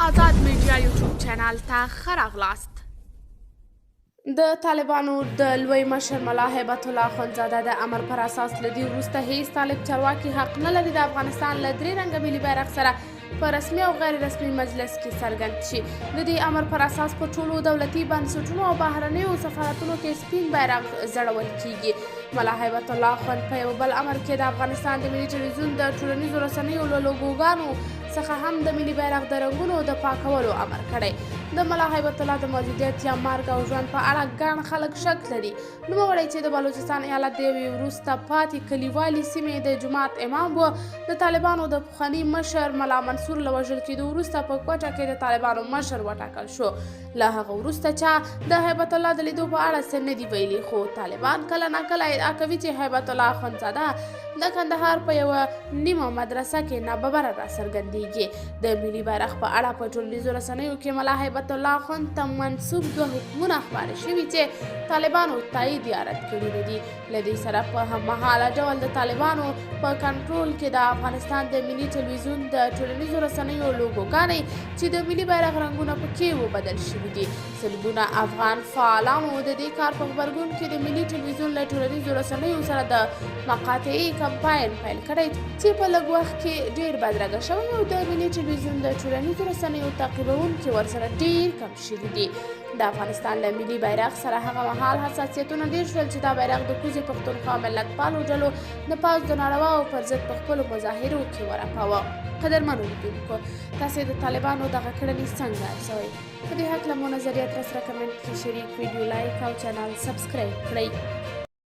آزاد میډیا یوټیوب چینل ته ښه راغلاست. د طالبانو د لوی مشر ملا هیبت الله اخندزاده د امر پر اساس له دې وروسته هیڅ طالب چارواکي حق نه لري د افغانستان له درې رنګه ملي بیرغ سره په رسمي او غیر رسمي مجلس کې څرګند شي. د دې امر پر اساس په ټولو دولتي بنسټونو او بهرنیو سفارتونو کې سپین بیرغ ځړول کیږي. ملا هیبت الله اخند په یو بل امر کې د افغانستان د ملي ټلویزیون د ټولنیزو رسنیو له لوګوګانو څخه هم د ملي بیرغ د رنګونو د پاکولو امر کړی. د ملا هیبت الله د موجودیت یا مرګ او ژوند په اړه ګڼ خلک شک لري. نوموړی چې د بلوچستان ایالت د یوې وروسته پاتې کلیوالي سیمې د جومات امام و، د طالبانو د پخواني مشر ملا منصور له وژل کېدو وروسته په کوټه کې د طالبانو مشر وټاکل شو. له هغه وروسته چا د هیبت الله د لیدو په اړه څه نه دي ویلي، خو طالبان کله ناکله ادعا کوي چې هیبت الله اخندزاده د کندهار په یوه نیمه مدرسه کې ناببره راڅرګندېږي. د ملي بیرغ په اړه په ټولنیزو رسنیو کې ملا هیبت الله اخند ته منسوب دوه حکمونه خپاره شوي چې طالبانو تایید یا رد کړي نه دي. له دې سره په هممهاله ډول د طالبانو په کنټرول کې د افغانستان د ملي ټلویزیون د ټولنیزو رسنیو لوګوګانې چې د ملي بیرغ رنګونه پکې وبدل شوي دي. سلګونه افغان فعالانو د دې کار په غبرګون کې د ملي ټلویزیون له ټولنیزو رسنیو سره د مقاطعې کمپاین پیل کړی چې په لږ وخت کې ډېر بدرګه شوی او د ملي ټلویزیون د ټولنیزو رسنیو تعقیبونکي ورسره ډېر کم شوي دي. د افغانستان له ملي بیرغ سره هغه مهال حساسیتونه ډېر شول چې دا بیرغ د کوزې پښتونخوا ملتپالو ډلو د پوځ د نارواو پر ضد په خپلو مظاهرو کې ورپاوه. قدرمنو لیدونکو، تاسې د طالبانو دغه کړنې څنګه ارزوئ؟ په دې هکله مو نظریات راسره کمنټ کې شریک، ویډیو لایک او چینل سبسکرایب کړئ.